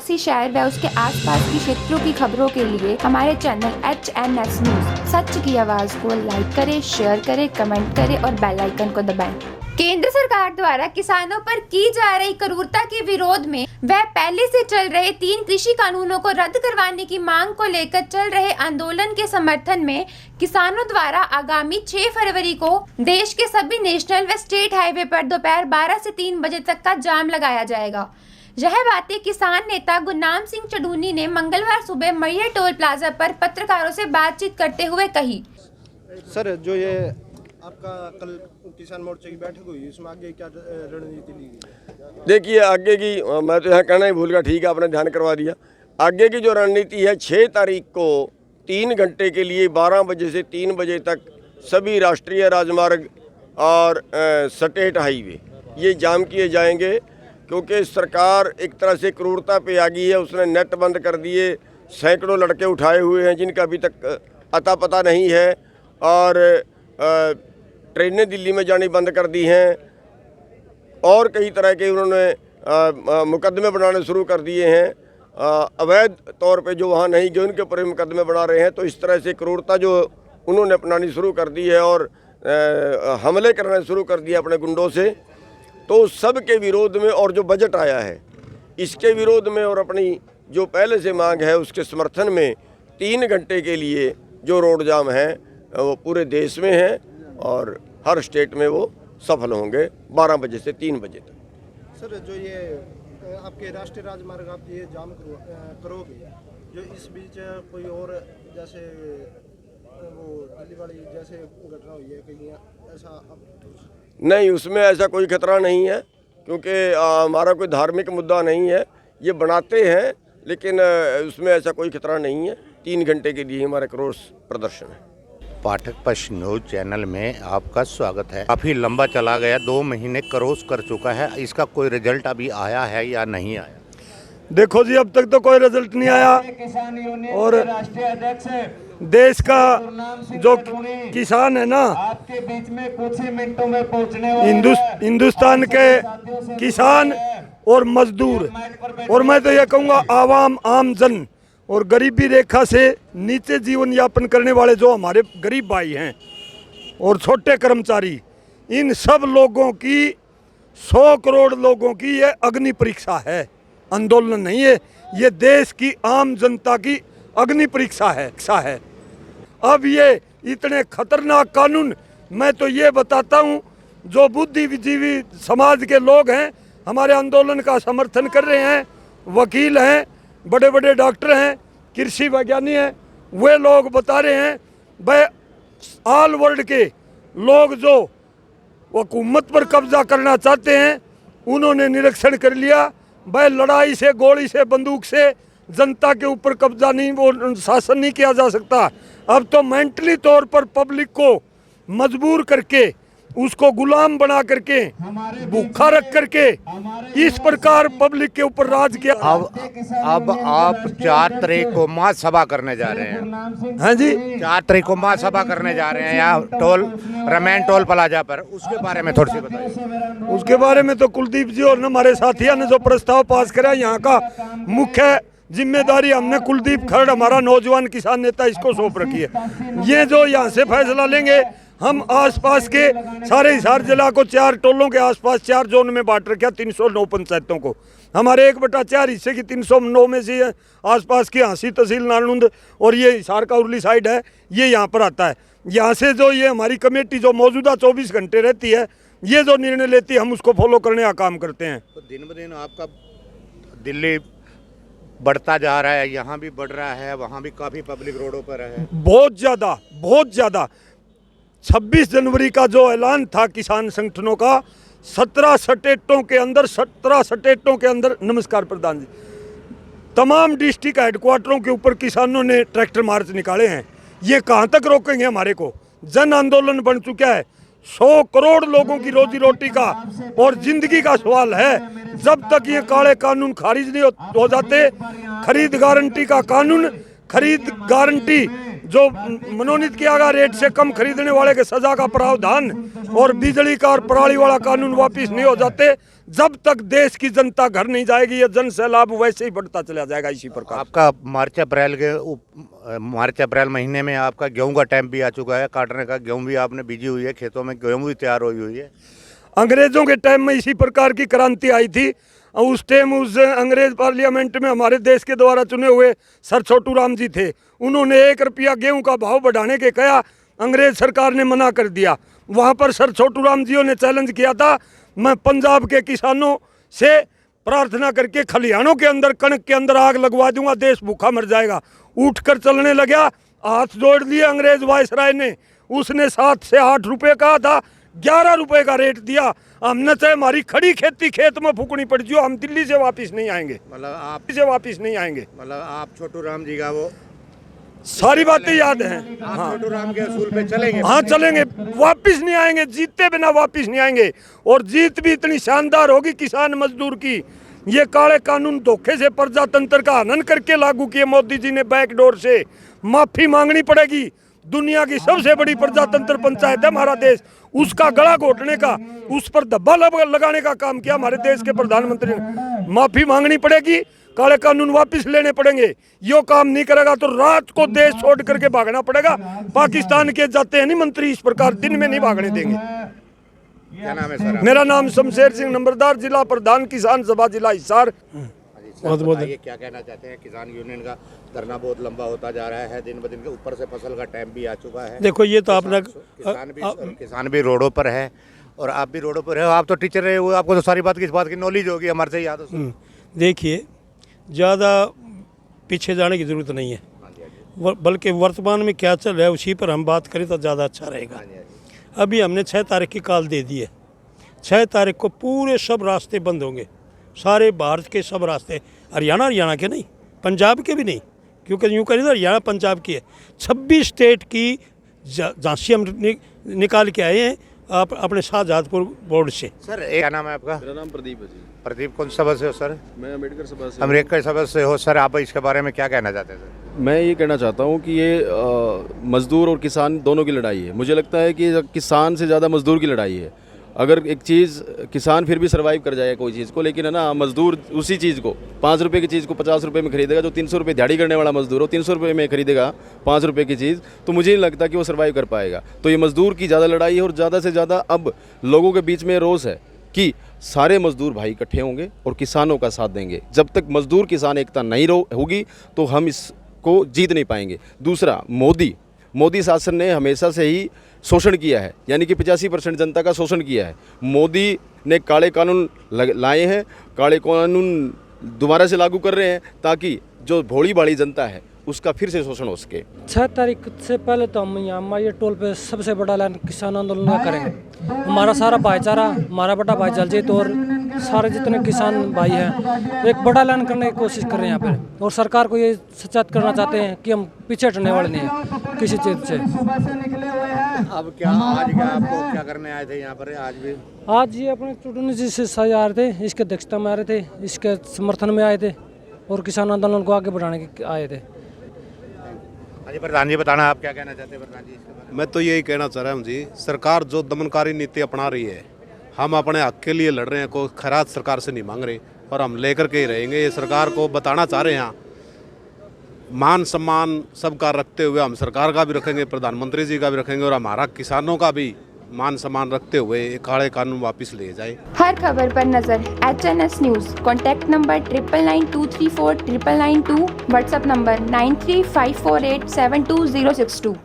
रियासी शहर व उसके आसपास के क्षेत्रों की खबरों के लिए हमारे चैनल HNS न्यूज सच की आवाज को लाइक करें, शेयर करें, कमेंट करें और बेल आइकन को दबाएं। केंद्र सरकार द्वारा किसानों पर की जा रही क्रूरता के विरोध में वह पहले से चल रहे 3 कृषि कानूनों को रद्द करवाने की मांग को लेकर चल रहे आंदोलन के समर्थन में किसानों द्वारा आगामी 6 फरवरी को देश के सभी नेशनल व स्टेट हाईवे पर दोपहर 12 से 3 बजे तक का जाम लगाया जाएगा। यह बातें किसान नेता गुरनाम सिंह चडूनी ने मंगलवार सुबह मैयर टोल प्लाजा पर पत्रकारों से बातचीत करते हुए कही। सर, जो ये आपका कल किसान मोर्चे की बैठक हुई, इसमें आगे क्या रणनीति ली गई? देखिए, आगे की मैं तो यहाँ कहना ही भूल गया, ठीक है आपने ध्यान करवा दिया। आगे की जो रणनीति है, 6 तारीख को 3 घंटे के लिए 12 बजे से 3 बजे तक सभी राष्ट्रीय राजमार्ग और स्टेट हाईवे ये जाम किए जाएंगे, क्योंकि सरकार एक तरह से क्रूरता पे आ गई है। उसने नेट बंद कर दिए, सैकड़ों लड़के उठाए हुए हैं जिनका अभी तक अता पता नहीं है, और ट्रेनें दिल्ली में जानी बंद कर दी हैं, और कई तरह के उन्होंने मुकदमे बनाने शुरू कर दिए हैं। अवैध तौर पे जो वहाँ नहीं गए उनके ऊपर मुकदमे बना रहे हैं। तो इस तरह से क्रूरता जो उन्होंने अपनानी शुरू कर दी है और हमले करना शुरू कर दिया अपने गुंडों से, तो सब के विरोध में और जो बजट आया है इसके विरोध में और अपनी जो पहले से मांग है उसके समर्थन में 3 घंटे के लिए जो रोड जाम है वो पूरे देश में है और हर स्टेट में वो सफल होंगे 12 बजे से 3 बजे तक। सर, जो ये आपके राष्ट्रीय राजमार्ग आप ये जाम करोगे, जो इस बीच कोई और जैसे वो दिल्ली वाली जैसे घटना हुई है कहीं ऐसा? नहीं, उसमें ऐसा कोई खतरा नहीं है, क्योंकि हमारा कोई धार्मिक मुद्दा नहीं है। ये बनाते हैं लेकिन उसमें ऐसा कोई खतरा नहीं है। 3 घंटे के लिए हमारा क्रोश प्रदर्शन है। पाठक पक्ष न्यूज चैनल में आपका स्वागत है। काफ़ी लंबा चला गया, 2 महीने क्रॉस कर चुका है। इसका कोई रिजल्ट अभी आया है या नहीं आया? देखो जी, अब तक तो कोई रिजल्ट नहीं आया, और देश का जो किसान है ना, आपके बीच में कुछ ही मिनटों में पहुंचने वाले हिंदुस्तान के किसान और मजदूर, और मैं तो ये कहूँगा आवाम, आम जन और गरीबी रेखा से नीचे जीवन यापन करने वाले जो हमारे गरीब भाई हैं और छोटे कर्मचारी, इन सब लोगों की 100 करोड़ लोगों की ये अग्नि परीक्षा है। आंदोलन नहीं है, ये देश की आम जनता की अग्नि परीक्षा है। अब ये इतने खतरनाक कानून, मैं तो ये बताता हूँ, जो बुद्धिजीवी समाज के लोग हैं हमारे आंदोलन का समर्थन कर रहे हैं, वकील हैं, बड़े बड़े डॉक्टर हैं, कृषि वैज्ञानिक हैं, वे लोग बता रहे हैं भाई ऑल वर्ल्ड के लोग जो हुकूमत पर कब्जा करना चाहते हैं उन्होंने निरीक्षण कर लिया भाई, लड़ाई से, गोली से, बंदूक से जनता के ऊपर कब्जा नहीं, वो शासन नहीं किया जा सकता। अब तो मेंटली तौर पर पब्लिक को मजबूर करके, उसको गुलाम बना करके, भूखा रख करके इस प्रकार पब्लिक के ऊपर राज किया। अब आप 4 तारीख को महासभा करने जा रहे हैं? हाँ जी, 4 तारीख को महासभा करने जा रहे हैं यहाँ रमेन टोल प्लाजा पर, उसके बारे में थोड़ी सी बताइए। उसके बारे में तो कुलदीप जी और हमारे साथियों ने जो प्रस्ताव पास करा, यहाँ का मुख्य जिम्मेदारी हमने कुलदीप खरड़, हमारा नौजवान किसान नेता, इसको सौंप रखी है। ये जो यहाँ से फैसला लेंगे, हम आसपास के सारे हिसार जिला को 4 टोलों के आसपास 4 जोन में बांट रखा, 309 पंचायतों को। हमारे 1/4 हिस्से की 309 में से आसपास की हांसी तहसील नालुंद और ये हिसार का उर्ली साइड है, ये यहाँ पर आता है। यहाँ से जो ये हमारी कमेटी जो मौजूदा 24 घंटे रहती है, ये जो निर्णय लेती है हम उसको फॉलो करने का काम करते हैं। तो दिन ब दिन आपका दिल्ली बढ़ता जा रहा है, यहाँ भी बढ़ रहा है, वहाँ भी काफ़ी पब्लिक रोडों पर है। बहुत ज़्यादा 26 जनवरी का जो ऐलान था किसान संगठनों का, 17 स्टेटों के अंदर नमस्कार प्रधान जी, तमाम डिस्ट्रिक्ट हेडक्वार्टरों के ऊपर किसानों ने ट्रैक्टर मार्च निकाले हैं। ये कहाँ तक रोकेंगे हमारे को? जन आंदोलन बन चुका है। 100 करोड़ लोगों की रोजी रोटी का और जिंदगी का सवाल है। जब तक ये काले कानून खारिज नहीं हो जाते, खरीद गारंटी का कानून, खरीद गारंटी जो मनोनीत किया गया रेट से कम खरीदने वाले के सजा का प्रावधान और बिजली का और पराली वाला कानून वापिस नहीं हो जाते, जब तक देश की जनता घर नहीं जाएगी ये जन सैलाब वैसे ही बढ़ता चला जाएगा इसी प्रकार। आपका मार्च अप्रैल महीने में आपका गेहूं का टाइम भी आ चुका है, काटने का गेहूं भी आपने बीजी हुई है, खेतों में गेहूं भी तैयार हुई है। अंग्रेजों के टाइम में इसी प्रकार की क्रांति आई थी। उस टाइम उस अंग्रेज पार्लियामेंट में हमारे देश के द्वारा चुने हुए सर छोटू राम जी थे। उन्होंने 1 रुपया गेहूं का भाव बढ़ाने के कहा, अंग्रेज सरकार ने मना कर दिया। वहाँ पर सर छोटू राम जी ने चैलेंज किया था, मैं पंजाब के किसानों से प्रार्थना करके खलिहानों के अंदर कणक के अंदर आग लगवा दूंगा, देश भूखा मर जाएगा। उठकर चलने लगा, हाथ जोड़ लिए अंग्रेज वायसराय ने। उसने 7 से 8 रुपये कहा था, 11 रुपये का रेट दिया। हमने चाहे हमारी खड़ी खेती खेत में फूकनी पड़ जो, हम दिल्ली से वापस नहीं आएंगे, मतलब आप छोटू राम जी का वो सारी बातें याद हैं। हाँ, छोटू राम के असूल पे चलेंगे। हाँ चलेंगे, वापस नहीं आएंगे, जीते बिना वापस नहीं आएंगे। और जीत भी इतनी शानदार होगी किसान मजदूर की। ये काले कानून धोखे से प्रजातंत्र का हनन करके लागू किए मोदी जी ने बैकडोर से, माफी मांगनी पड़ेगी। दुनिया की सबसे बड़ी प्रजातंत्र पंचायत है हमारा देश, उसका गला घोटने का, उस पर धब्बा लगाने का काम किया हमारे देश के प्रधानमंत्री ने। माफी मांगनी पड़ेगी, काले कानून वापस लेने पड़ेंगे। यो काम नहीं करेगा तो रात को देश छोड़ करके भागना पड़ेगा। पाकिस्तान के जाते हैं नहीं मंत्री, इस प्रकार दिन में नहीं भागने देंगे। क्या नाम है सर? मेरा नाम शमशेर सिंह नंबरदार, जिला प्रधान किसान सभा जिला हिसार। बताइए क्या कहना चाहते हैं? किसान यूनियन का धरना बहुत लंबा होता जा रहा है दिन ब दिन, के ऊपर से फसल का टाइम भी आ चुका है। देखो ये तो आपने किसान भी रोडों पर है और आप भी रोडों पर है। आप तो टीचर रहे हो, आपको तो सारी बात किस बात की नॉलेज होगी, हमारे से याद हो। देखिए ज़्यादा पीछे जाने की ज़रूरत नहीं है, बल्कि वर्तमान में क्या चल रहा है उसी पर हम बात करें तो ज़्यादा अच्छा रहेगा। अभी हमने 6 तारीख की कॉल दे दी है। 6 तारीख को पूरे सब रास्ते बंद होंगे, सारे भारत के सब रास्ते, हरियाणा के नहीं, पंजाब के भी नहीं, क्योंकि यूँ करें तो हरियाणा पंजाब की है। 26 स्टेट की झांसी हम निकाल के आए हैं आप अपने शाहजहांपुर बोर्ड से। सर क्या नाम है आपका? मेरा नाम प्रदीप है जी। प्रदीप कौन सभा से हो सर? मैं अम्बेडकर सभा से। अम्बेडकर सभा से हो सर, आप इसके बारे में क्या कहना चाहते हैं सर? मैं ये कहना चाहता हूँ कि ये मज़दूर और किसान दोनों की लड़ाई है। मुझे लगता है कि किसान से ज़्यादा मज़दूर की लड़ाई है। अगर एक चीज़ किसान फिर भी सर्वाइव कर जाए कोई चीज़ को, लेकिन है ना मज़दूर उसी चीज़ को 5 रुपये की चीज़ को 50 रुपये में खरीदेगा। जो 300 रुपये दिहाड़ी करने वाला मज़दूर हो 300 रुपये में खरीदेगा 5 रुपये की चीज़, तो मुझे नहीं लगता कि वो सर्वाइव कर पाएगा। तो ये मज़दूर की ज़्यादा लड़ाई है और ज़्यादा से ज़्यादा अब लोगों के बीच में रोष है कि सारे मज़दूर भाई इकट्ठे होंगे और किसानों का साथ देंगे। जब तक मज़दूर किसान एकता नहीं होगी तो हम इसको जीत नहीं पाएंगे। दूसरा, मोदी शासन ने हमेशा से ही शोषण किया है, यानी कि 85% जनता का शोषण किया है। मोदी ने काले कानून लाए हैं, काले कानून दोबारा से लागू कर रहे हैं ताकि जो भोली भाली जनता है उसका फिर से शोषण हो सके। 6 तारीख से पहले तो हम यहाँ हमारे टोल पे सबसे बड़ा ऐलान किसान आंदोलन का करेंगे। हमारा सारा भाईचारा, हमारा बड़ा भाई जलजीत और सारे जितने किसान भाई हैं एक बड़ा ऐलान करने की कोशिश कर रहे हैं यहाँ पे, और सरकार को ये सचेत करना चाहते हैं कि हम पीछे हटने वाले नहीं हैं किसी चीज़ से। अब क्या आज क्या आपको क्या करने आए थे यहाँ पर? आज ये अपने चुटनी जी से साझा आ रहे थे, इसके अध्यक्षता में आ रहे थे, इसके समर्थन में आए थे और किसान आंदोलन को आगे बढ़ाने के आए थे। प्रधान जी बताना आप क्या कहना चाहते हैं? प्रधान जी इसके बारे में मैं तो यही कहना चाह रहा हूँ जी, सरकार जो दमनकारी नीति अपना रही है, हम अपने हक के लिए लड़ रहे हैं, कोई खैरात सरकार से नहीं मांग रहे और हम लेकर के ही रहेंगे। ये सरकार को बताना चाह रहे हैं, मान सम्मान सबका रखते हुए हम सरकार का भी रखेंगे, प्रधानमंत्री जी का भी रखेंगे और हमारा किसानों का भी मान सम्मान रखते हुए काले कानून वापस ले जाए। हर खबर पर नजर HNS news. Contact number 9992349992, WhatsApp number 9354872062।